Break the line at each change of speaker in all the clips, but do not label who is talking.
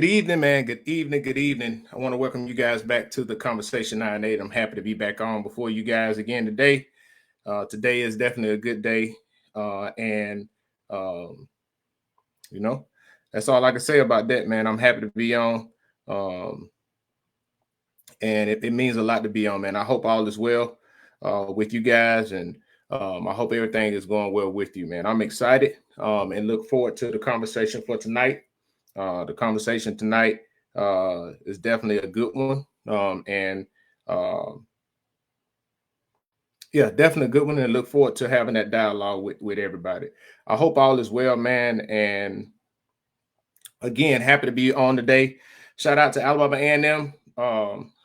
evening, man. Good evening. Good evening. I want to welcome you guys back to the Conversation 9-8. I'm happy to be back on before you guys again today. Today is definitely a good day. And, um, you know, that's all I can say about that, man. I'm happy to be on. Um, and it means a lot to be on, man. I hope all is well with you guys. And I hope everything is going well with you, man. I'm excited and look forward to the conversation for tonight. The conversation tonight is definitely a good one. And yeah, definitely a good one. And look forward to having that dialogue with everybody. I hope all is well, man. And again, happy to be on today. Shout out to Alabama A&M,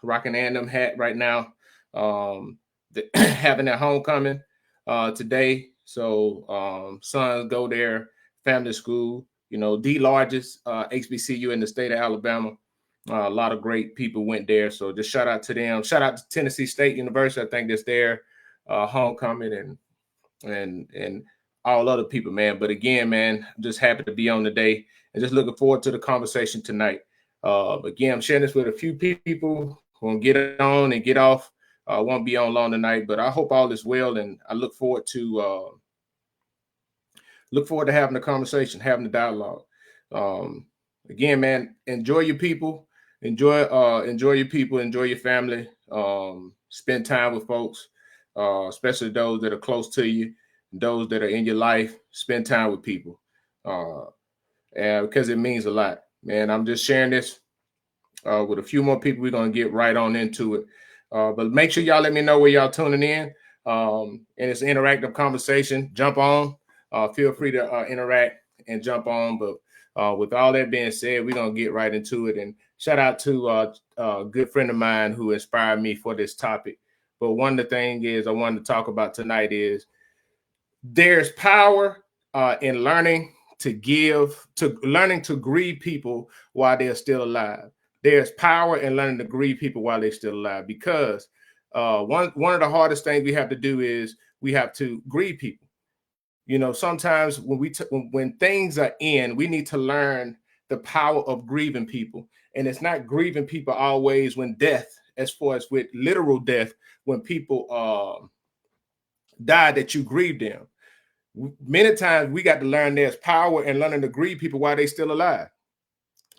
rocking A&M hat right now, having their homecoming today. So sons go there, family school, the largest HBCU in the state of Alabama. A lot of great people went there. So just shout out to them. Shout out to Tennessee State University. I think that's their homecoming and all other people, man. But again, man, I'm just happy to be on today and just looking forward to the conversation tonight. Again, I'm sharing this with a few people who will get on and get off. I won't be on long tonight, but I hope all is well, and I look forward to having the conversation, having the dialogue. Again, man, enjoy your people, enjoy your people, enjoy your family. Spend time with folks, especially those that are close to you, those that are in your life. Spend time with people, and because it means a lot, man. I'm just sharing this with a few more people. We're gonna get right on into it, but make sure y'all let me know where y'all tuning in. And it's an interactive conversation. Jump on. Feel free to interact and jump on. But with all that being said, we're going to get right into it. And shout out to a good friend of mine who inspired me for this topic. But one of the things is I wanted to talk about tonight is there's power in learning to grieve people while they're still alive. There's power in learning to grieve people while they're still alive, because one of the hardest things we have to do is we have to grieve people. Sometimes when things are in, we need to learn the power of grieving people. And it's not grieving people always when death, as far as with literal death, when people die, that you grieve them. Many times we got to learn there's power in learning to grieve people while they're still alive.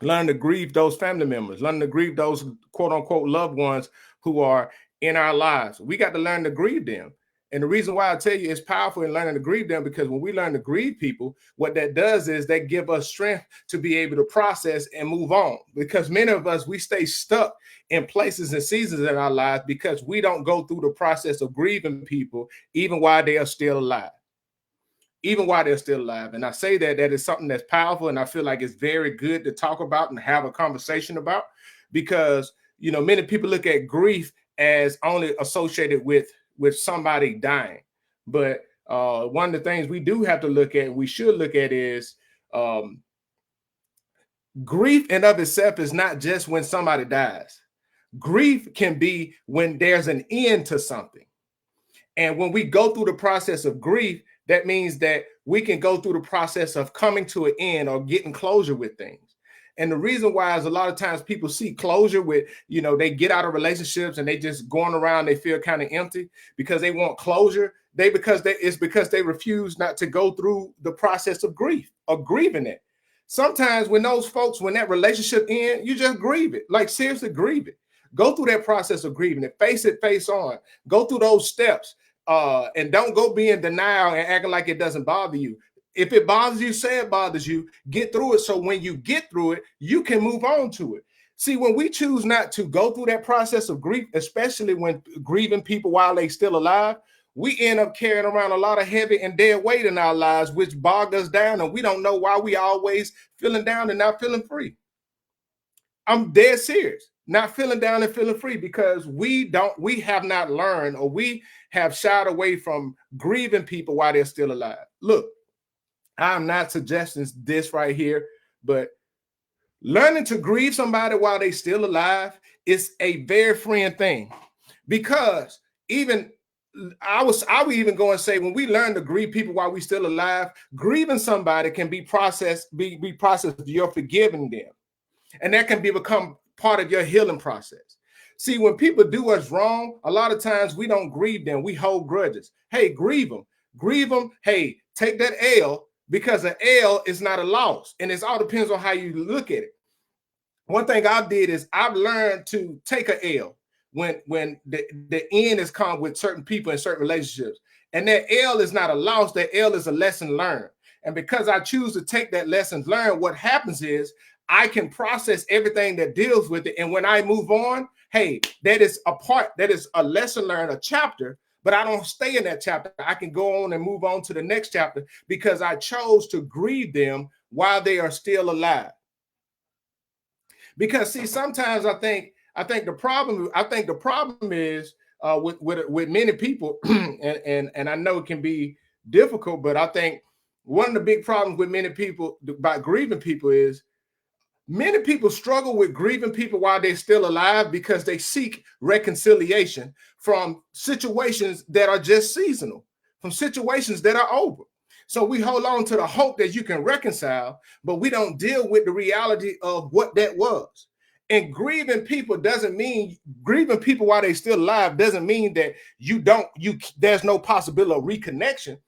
Learn to grieve those family members, learn to grieve those quote unquote loved ones who are in our lives. We got to learn to grieve them. And the reason why I tell you it's powerful in learning to grieve them, because when we learn to grieve people, what that does is that give us strength to be able to process and move on. Because many of us, we stay stuck in places and seasons in our lives because we don't go through the process of grieving people, even while they are still alive. Even while they're still alive. And I say that is something that's powerful, and I feel like it's very good to talk about and have a conversation about, because many people look at grief as only associated with somebody dying. But one of the things we do have to look at, we should look at, is grief in of itself is not just when somebody dies. Grief can be when there's an end to something. And when we go through the process of grief, that means that we can go through the process of coming to an end or getting closure with things. And the reason why is a lot of times people seek closure with, they get out of relationships and they just going around, they feel kind of empty because they want closure. It's because they refuse not to go through the process of grief or grieving it. Sometimes when that relationship ends, you just grieve it. Like, seriously, grieve it. Go through that process of grieving it. Face it face on. Go through those steps. And don't go be in denial and acting like it doesn't bother you. If it bothers you, say it bothers you. Get through it, so when you get through it, you can move on to it. See, when we choose not to go through that process of grief, especially when grieving people while they still alive, we end up carrying around a lot of heavy and dead weight in our lives, which bog us down, and we don't know why we always feeling down and not feeling free. I'm dead serious. Not feeling down and feeling free because we have not learned, or we have shied away from grieving people while they're still alive. Look, I'm not suggesting this right here, but learning to grieve somebody while they're still alive is a very freeing thing, because I would even go and say, when we learn to grieve people while we're still alive, grieving somebody can be processed, you're forgiving them. And that can become part of your healing process. See, when people do us wrong, a lot of times we don't grieve them. We hold grudges. Hey, grieve them. Grieve them. Hey, take that L, because an L is not a loss. And it all depends on how you look at it. One thing I did is I've learned to take a L when the end has come with certain people in certain relationships. And that L is not a loss. That L is a lesson learned. And because I choose to take that lesson learned, what happens is I can process everything that deals with it. And when I move on, hey, that is a lesson learned, a chapter, but I don't stay in that chapter. I can go on and move on to the next chapter because I chose to grieve them while they are still alive. Because see, sometimes I think the problem is with many people, and I know it can be difficult, but I think one of the big problems with many people about grieving people is many people struggle with grieving people while they're still alive because they seek reconciliation from situations that are just seasonal, from situations that are over. So we hold on to the hope that you can reconcile, but we don't deal with the reality of what that was. And grieving people while they're still alive doesn't mean that there's no possibility of reconnection,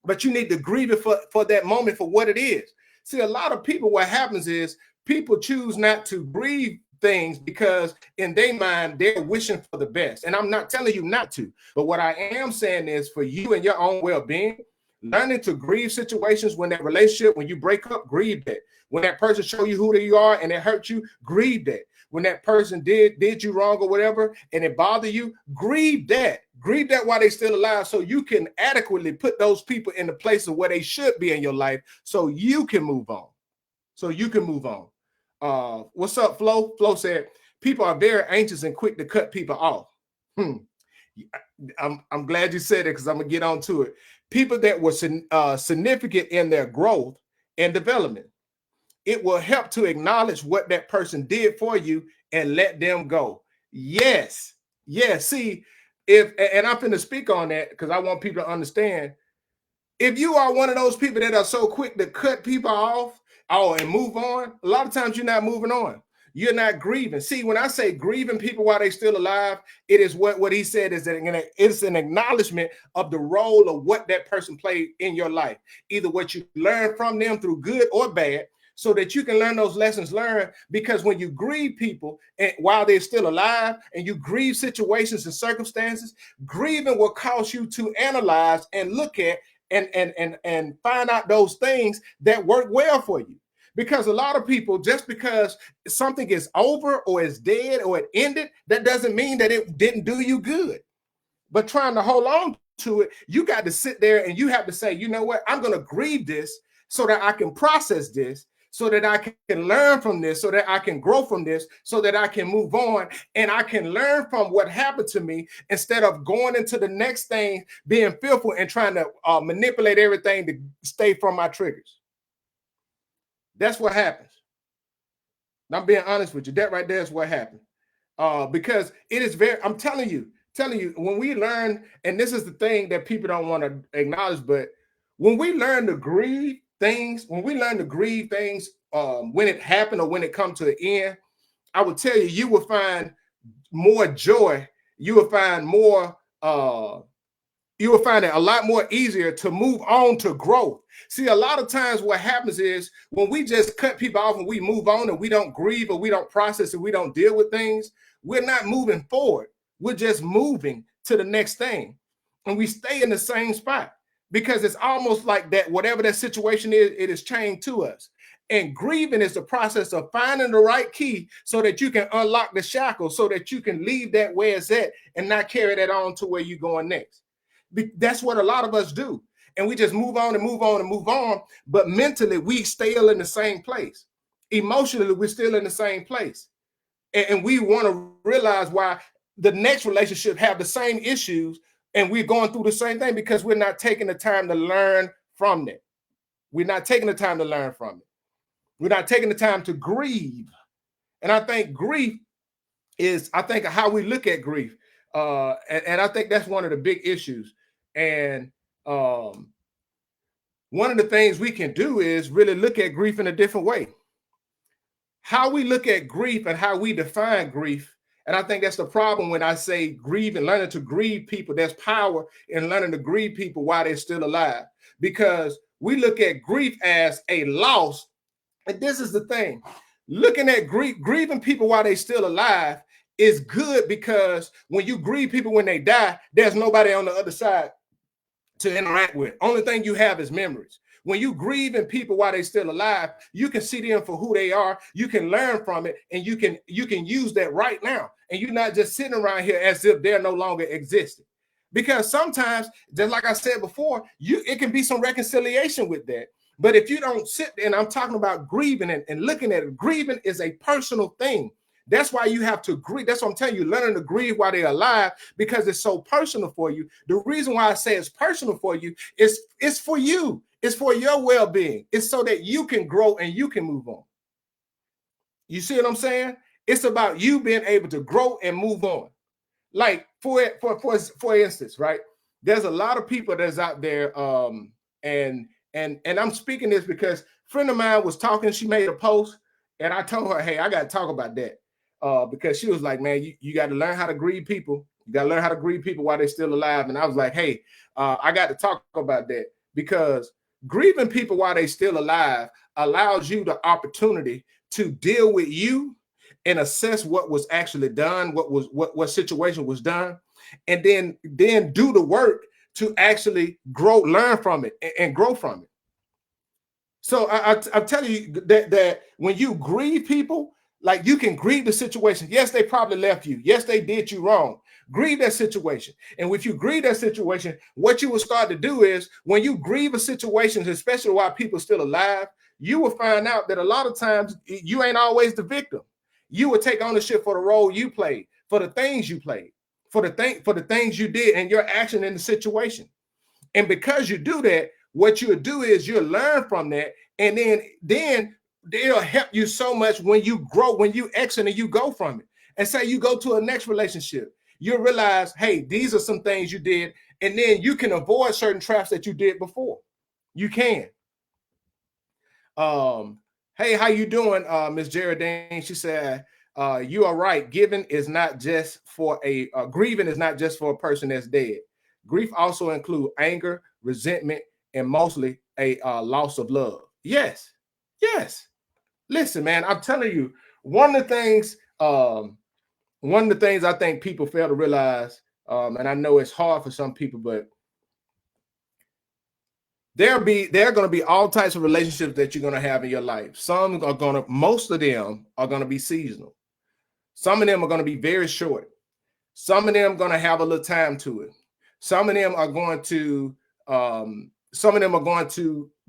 but you need to grieve it for that moment for what it is. See, a lot of people, what happens is people choose not to grieve things because in their mind, they're wishing for the best. And I'm not telling you not to, but what I am saying is for you and your own well-being, learning to grieve situations when you break up, grieve that. When that person show you who they are and it hurt you, grieve that. When that person did you wrong or whatever, and it bothered you, grieve that. Grieve that while they're still alive so you can adequately put those people in the place of where they should be in your life so you can move on. What's up, Flo? Flo said, people are very anxious and quick to cut people off. I'm glad you said it because I'm going to get on to it. People that were significant in their growth and development. It will help to acknowledge what that person did for you and let them go. Yes. See, and I'm going to speak on that because I want people to understand. If you are one of those people that are so quick to cut people off and move on, a lot of times you're not moving on. You're not grieving. See, when I say grieving people while they're still alive, it is what he said is that it's an acknowledgement of the role of what that person played in your life, either what you learned from them through good or bad, so that you can learn those lessons learned. Because when you grieve people while they're still alive and you grieve situations and circumstances, grieving will cause you to analyze and look at and find out those things that work well for you. Because a lot of people, just because something is over or is dead or it ended, that doesn't mean that it didn't do you good. But trying to hold on to it, you got to sit there and you have to say, you know what, I'm going to grieve this so that I can process this, so that I can learn from this, so that I can grow from this, so that I can move on and I can learn from what happened to me instead of going into the next thing, being fearful and trying to manipulate everything to stay from my triggers. That's what happens. I'm being honest with you. That right there is what happened. Because it is I'm telling you, when we learn, and this is the thing that people don't want to acknowledge, but when we learn to grieve things, when it happened or when it comes to the end, I will tell you, you will find more joy. You will find it a lot more easier to move on to growth. See, a lot of times what happens is when we just cut people off and we move on and we don't grieve or we don't process and we don't deal with things, we're not moving forward. We're just moving to the next thing. And we stay in the same spot because it's almost like that, whatever that situation is, it is chained to us. And grieving is the process of finding the right key so that you can unlock the shackles, so that you can leave that where it's at and not carry that on to where you're going next. That's what a lot of us do. And we just move on and move on and move on. But mentally, we still in the same place. Emotionally, we're still in the same place. And we want to realize why the next relationship have the same issues and we're going through the same thing because we're not taking the time to learn from it. We're not taking the time to learn from it. We're not taking the time to grieve. And I think grief is, how we look at grief. And I think that's one of the big issues. And one of the things we can do is really look at grief in a different way. how we look at grief and how we define grief. And I think that's the problem when I say grieve and learning to grieve people. There's power in learning to grieve people while they're still alive, because we look at grief as a loss. And this is the thing, looking at grieving people while they're still alive is good, because when you grieve people when they die, there's nobody on the other side to interact with. Only thing you have is memories. When you grieving people while they're still alive, you can see them for who they are. You can learn from it, and you can use that right now. And you're not just sitting around here as if they're no longer existing. Because sometimes, just like I said before, it can be some reconciliation with that. But if you don't sit, and I'm talking about grieving and looking at it, grieving is a personal thing. That's why you have to grieve. That's what I'm telling you, learning to grieve while they're alive, because it's so personal for you. The reason why I say it's personal for you is it's for you. It's for your well-being. It's so that you can grow and you can move on. You see what I'm saying? It's about you being able to grow and move on. Like for instance, right? There's a lot of people that's out there, and I'm speaking this because a friend of mine was talking. She made a post, and I told her, hey, I got to talk about that. Because she was like, man, you got to learn how to grieve people. You got to learn how to grieve people while they're still alive. And I was like, hey, I got to talk about that, because grieving people while they're still alive allows you the opportunity to deal with you and assess what was actually done, what situation was done, and then do the work to actually grow, learn from it, and grow from it. So I'm telling you that when you grieve people, like, you can grieve the situation. Yes, they probably left you. Yes, they did you wrong. Grieve that situation. And if you grieve that situation, what you will start to do is, when you grieve a situation, especially while people are still alive, you will find out that a lot of times you ain't always the victim. You will take ownership for the role you played, for the things you played, for the things you did, and your action in the situation. And because you do that, what you'll do is you'll learn from that, and then it'll help you so much when you grow, when you exit and you go from it. And say you go to a next relationship, you'll realize, hey, these are some things you did, and then you can avoid certain traps that you did before. You can. Hey, how you doing, Miss Geraldine? She said, you are right. Grieving is not just for a person that's dead. Grief also includes anger, resentment, and mostly a loss of love. Yes. Listen, man, I'm telling you, one of the things I think people fail to realize, and I know it's hard for some people, but there are going to be all types of relationships that you're going to have in your life. Most of them are going to be seasonal. Some of them are going to be very short. Some of them are going to have a little time to it. Some of them are going to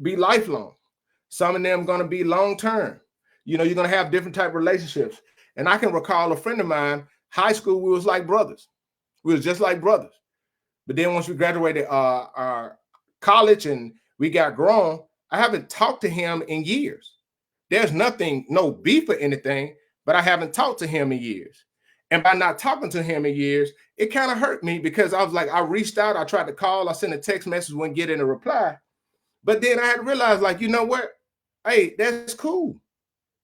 be lifelong. Some of them are going to be long term. You're going to have different type of relationships. And I can recall a friend of mine, high school, we was like brothers. We was just like brothers. But then once we graduated our college and we got grown, I haven't talked to him in years. There's no beef or anything, but I haven't talked to him in years. And by not talking to him in years, it kind of hurt me, because I was like, I reached out, I tried to call, I sent a text message, wouldn't get a reply. But then I had to realize, like, you know what? Hey, that's cool.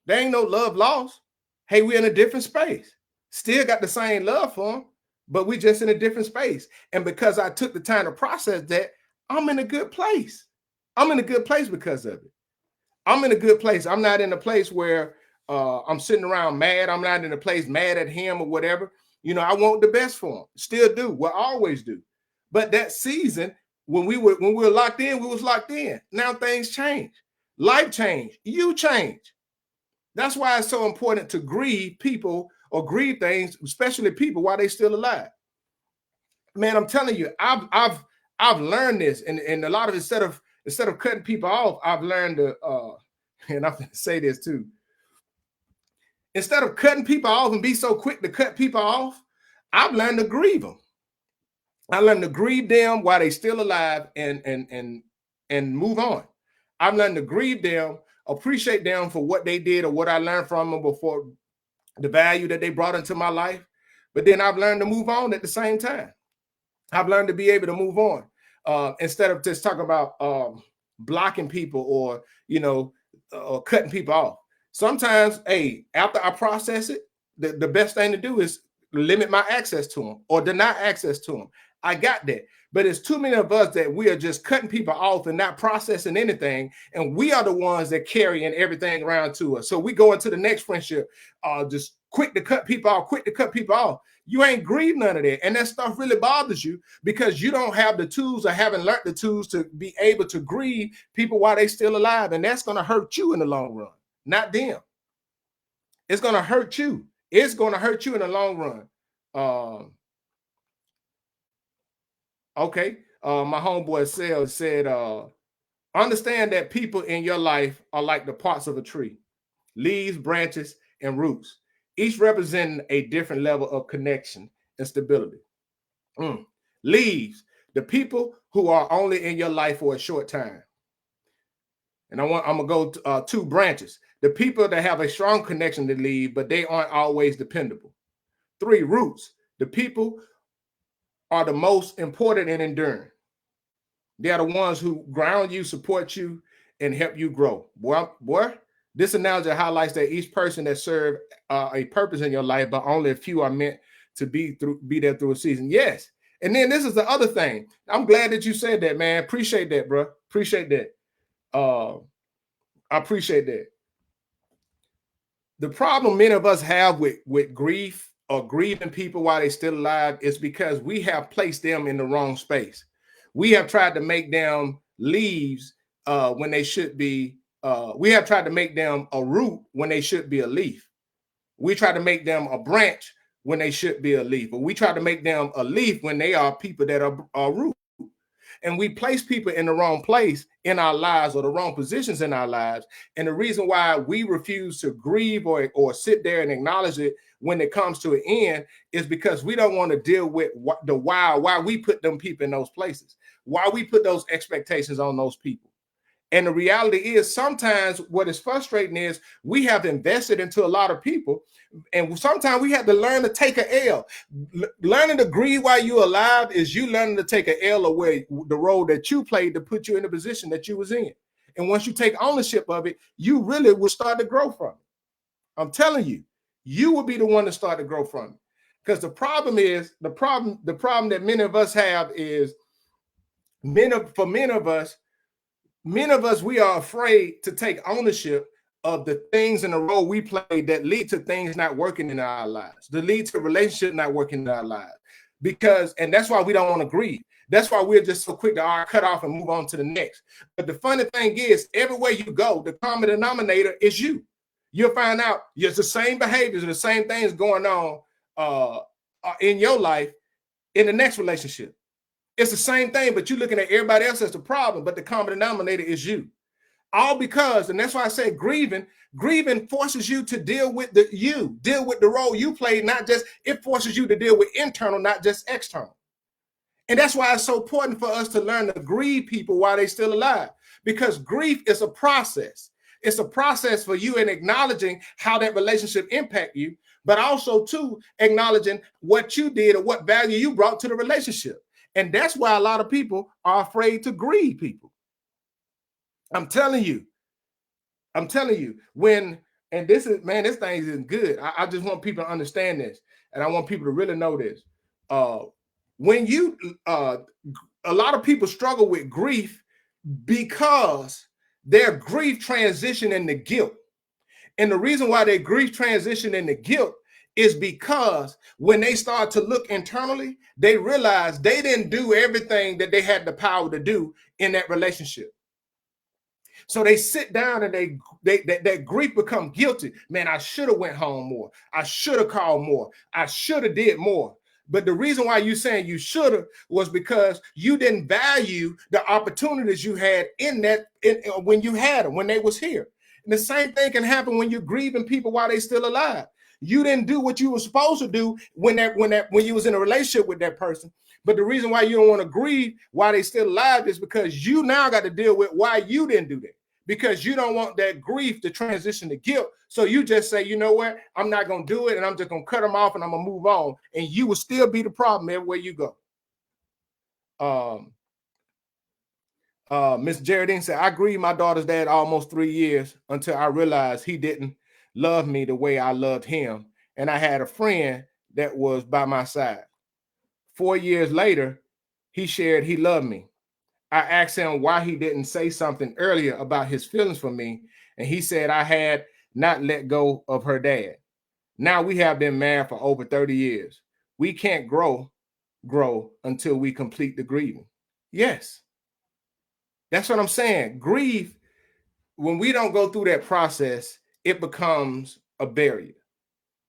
There ain't no love lost. Hey, we're in a different space. Still got the same love for him, but we just in a different space. And because I took the time to process that, I'm in a good place. I'm in a good place because of it. I'm in a good place. I'm not in a place where I'm sitting around mad. I'm not in a place mad at him or whatever. I want the best for him. Still do. Will always do. But that season, when we were locked in, we was locked in. Now things change. Life change. You change. That's why it's so important to grieve people or grieve things, especially people, while they're still alive. Man, I'm telling you, I've learned this, and a lot of, instead of cutting people off, I've learned to and I'm going to say this too. Instead of cutting people off and be so quick to cut people off, I've learned to grieve them. I learned to grieve them while they're still alive and move on. I've learned to grieve them, appreciate them for what they did or what I learned from them before, the value that they brought into my life. But then I've learned to move on at the same time. I've learned to be able to move on instead of just talking about blocking people or, or cutting people off. Sometimes, hey, after I process it, the best thing to do is limit my access to them or deny access to them. I got that. But it's too many of us that we are just cutting people off and not processing anything. And we are the ones that carrying everything around to us. So we go into the next friendship, just quick to cut people off, quick to cut people off. You ain't grieve none of that. And that stuff really bothers you because you don't have the tools or haven't learned the tools to be able to grieve people while they still alive. And that's going to hurt you in the long run, not them. It's going to hurt you. It's going to hurt you in the long run. Okay. My homeboy said, understand that people in your life are like the parts of a tree, leaves, branches, and roots, each representing a different level of connection and stability. Leaves, the people who are only in your life for a short time. And I'm gonna go to, 2 branches, the people that have a strong connection to leave, but they aren't always dependable. 3 roots, the people are the most important and enduring. They are the ones who ground you, support you, and help you grow. Boy, this analogy highlights that each person that served a purpose in your life, but only a few are meant to be there through a season. Yes. And then this is the other thing. I'm glad that you said that, man. Appreciate that, bro. Appreciate that. I appreciate that. The problem many of us have with grief or grieving people while they're still alive is because we have placed them in the wrong space. We have tried to make them leaves when they should be. We have tried to make them a root when they should be a leaf. We try to make them a branch when they should be a leaf. But we try to make them a leaf when they are people that are root. And we place people in the wrong place in our lives or the wrong positions in our lives. And the reason why we refuse to grieve or sit there and acknowledge it when it comes to an end is because we don't want to deal with why we put them people in those places, why we put those expectations on those people. And the reality is sometimes what is frustrating is we have invested into a lot of people, and sometimes we have to learn to take an L. Learning to grieve while you're alive is you learning to take an L away the role that you played to put you in the position that you was in. And once you take ownership of it, you really will start to grow from it. I'm telling you, you will be the one to start to grow from it. Because the problem that many of us have is many of us, we are afraid to take ownership of the things in the role we play that lead to things not working in our lives, that lead to relationship not working in our lives. And that's why we don't want to grieve. That's why we're just so quick to cut off and move on to the next. But the funny thing is, everywhere you go, the common denominator is you. You'll find out it's the same behaviors and the same things going on in your life in the next relationship. It's the same thing, but you're looking at everybody else as the problem, but the common denominator is you. All because, and that's why I say grieving forces you to deal with the role you play, it forces you to deal with internal, not just external. And that's why it's so important for us to learn to grieve people while they're still alive, because grief is a process. It's a process for you in acknowledging how that relationship impact you, but also too acknowledging what you did or what value you brought to the relationship. And that's why a lot of people are afraid to grieve people. I'm telling you, and this thing isn't good. I just want people to understand this. And I want people to really know this. A lot of people struggle with grief because their grief transition into guilt. And the reason why their grief transition into guilt is because when they start to look internally, they realize they didn't do everything that they had the power to do in that relationship. So they sit down and that grief become guilty. Man, I should have went home more. I should have called more. I should have did more. But the reason why you saying you should have was because you didn't value the opportunities you had when you had them, when they was here. And the same thing can happen when you're grieving people while they're still alive. You didn't do what you were supposed to do when you was in a relationship with that person. But the reason why you don't want to grieve while they're still alive is because you now got to deal with why you didn't do that. Because you don't want that grief to transition to guilt. So you just say, you know what? I'm not going to do it, and I'm just going to cut them off, and I'm going to move on. And you will still be the problem everywhere you go. Miss Geraldine said, I grieved my daughter's dad almost 3 years until I realized he didn't love me the way I loved him. And I had a friend that was by my side. 4 years later, he shared he loved me. I asked him why he didn't say something earlier about his feelings for me. And he said I had not let go of her dad. Now we have been married for over 30 years. We can't grow until we complete the grieving. Yes, that's what I'm saying. Grief, when we don't go through that process, it becomes a barrier.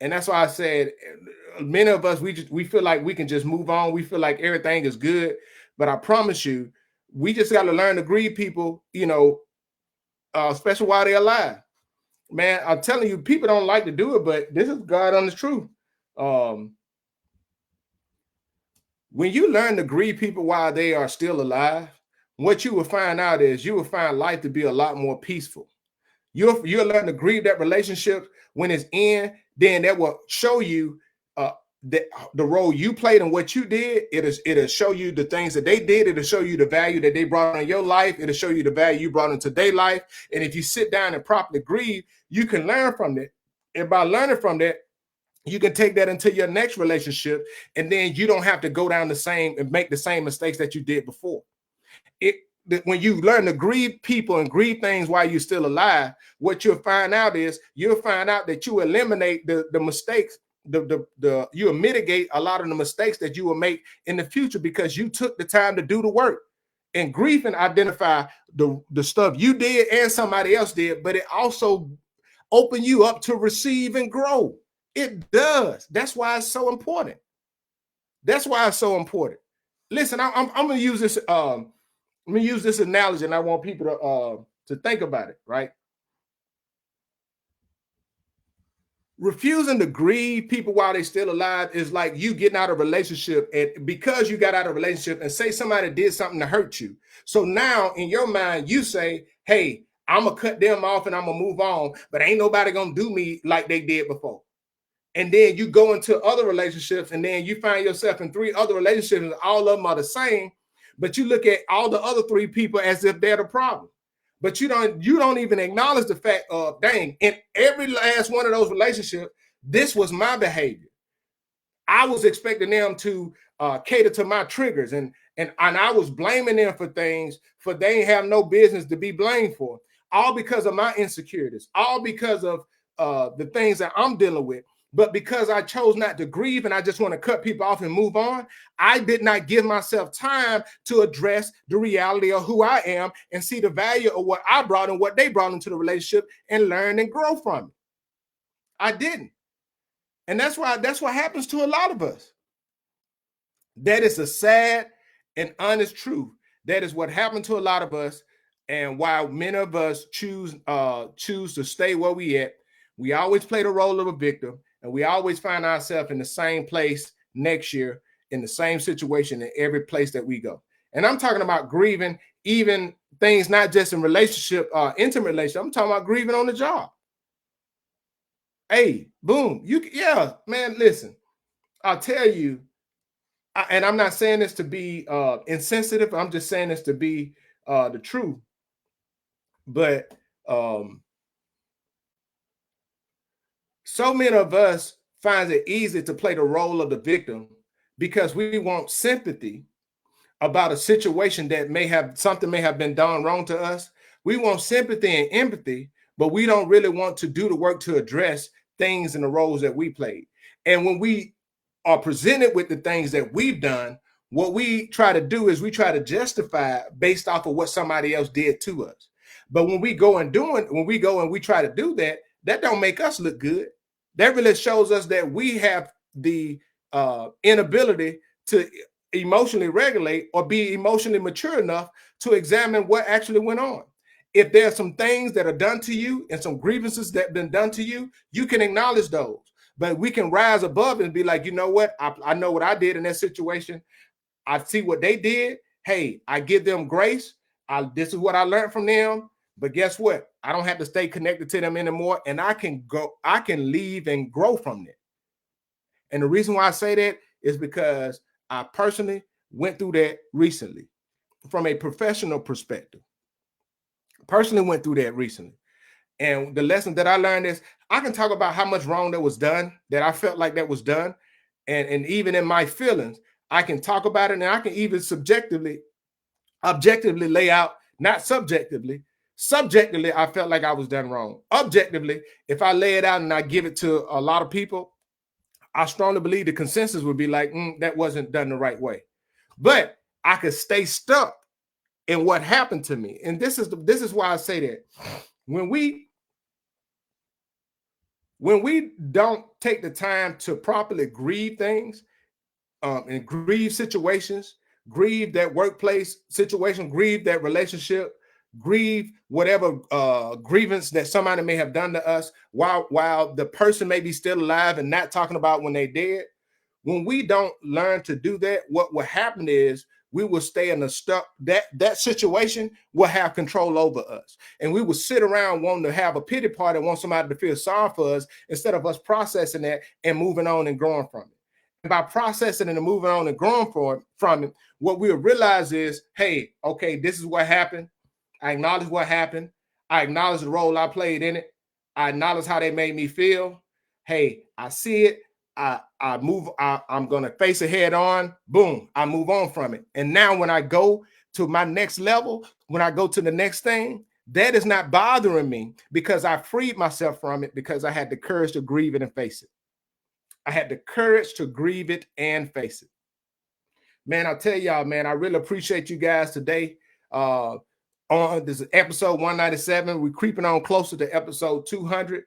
And that's why I said many of us, we feel like we can just move on. We feel like everything is good. But I promise you, we just got to learn to grieve people, especially while they're alive. Man, I'm telling you, people don't like to do it, but this is God honest truth. When you learn to grieve people while they are still alive, what you will find out is you will find life to be a lot more peaceful. You'll learn to grieve that relationship when it's in. Then that will show you the role you played and what you did. It'll show you the things that they did. It'll show you the value that they brought in your life. It'll show you the value you brought into their life. And if you sit down and properly grieve, you can learn from that. And by learning from that, you can take that into your next relationship, and then you don't have to go down the same and make the same mistakes that you did before. When you learn to grieve people and grieve things while you're still alive, what you'll find out is that you eliminate the mistakes, you'll mitigate a lot of the mistakes that you will make in the future because you took the time to do the work. And grief and identify the stuff you did and somebody else did, but it also open you up to receive and grow. It does. That's why it's so important. That's why it's so important. Listen, I'm gonna use this. Let me use this analogy, and I want people to think about it. Right? Refusing to grieve people while they're still alive is like you getting out of a relationship, and because you got out of a relationship, and say somebody did something to hurt you. So now in your mind, you say, "Hey, I'm gonna cut them off and I'm gonna move on, but ain't nobody gonna do me like they did before." And then you go into other relationships, and then you find yourself in 3 other relationships, and all of them are the same. But you look at all the other 3 people as if they're the problem. But you don't even acknowledge the fact of, dang, in every last one of those relationships, this was my behavior. I was expecting them to cater to my triggers, and I was blaming them for things for they ain't have no business to be blamed for, all because of my insecurities, all because of the things that I'm dealing with. But because I chose not to grieve and I just want to cut people off and move on, I did not give myself time to address the reality of who I am and see the value of what I brought and what they brought into the relationship and learn and grow from it. I didn't. And that's what happens to a lot of us. That is a sad and honest truth. That is what happened to a lot of us. And why many of us choose to stay where we at. We always play the role of a victim, and we always find ourselves in the same place next year, in the same situation in every place that we go. And I'm talking about grieving, even things not just in relationship, intimate relationship. I'm talking about grieving on the job. Hey, boom, yeah, man, listen, I'll tell you, and I'm not saying this to be insensitive. I'm just saying this to be the truth. But so many of us find it easy to play the role of the victim because we want sympathy about a situation that may have been done wrong to us. We want sympathy and empathy, but we don't really want to do the work to address things in the roles that we played. And when we are presented with the things that we've done, what we try to do is we try to justify based off of what somebody else did to us. But when we go and we try to do that, that don't make us look good. That really shows us that we have the inability to emotionally regulate or be emotionally mature enough to examine what actually went on. If there's some things that are done to you and some grievances that have been done to you, you can acknowledge those. But we can rise above and be like, you know what? I know what I did in that situation. I see what they did. Hey, I give them grace. This is what I learned from them. But guess what? I don't have to stay connected to them anymore. And I can leave and grow from it. And the reason why I say that is because I personally went through that recently from a professional perspective. Personally went through that recently. And the lesson that I learned is I can talk about how much wrong that was done, that I felt like that was done. And even in my feelings, I can talk about it, and I can even objectively lay out, not subjectively. Subjectively, I felt like I was done wrong. Objectively, if I lay it out and I give it to a lot of people, I strongly believe the consensus would be like, that wasn't done the right way. But I could stay stuck in what happened to me. And this is why I say that when we don't take the time to properly grieve things, and grieve situations, grieve that workplace situation, grieve that relationship, grieve whatever grievance that somebody may have done to us while the person may be still alive and not talking about when they dead. When we don't learn to do that, what will happen is we will stay in a stuck, that situation will have control over us. And we will sit around wanting to have a pity party, want somebody to feel sorry for us, instead of us processing that and moving on and growing from it. And by processing and moving on and growing from it, what we'll realize is, hey, okay, this is what happened. I acknowledge what happened. I acknowledge the role I played in it. I acknowledge how they made me feel. Hey, I see it. I'm gonna face it head on. Boom, I move on from it. And now when I go to my next level, when I go to the next thing, that is not bothering me because I freed myself from it, because I had the courage to grieve it and face it. I had the courage to grieve it and face it. Man, I'll tell y'all, man, I really appreciate you guys today. On this episode 197, we're creeping on closer to episode 200.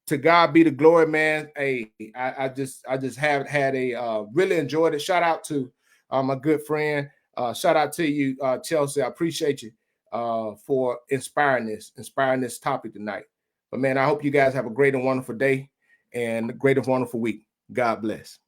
To God be the glory, man. Hey, I just have had a really enjoyed it. Shout out to my good friend. Shout out to you, Chelsea. I appreciate you for inspiring this topic tonight. But man, I hope you guys have a great and wonderful day and a great and wonderful week. God bless.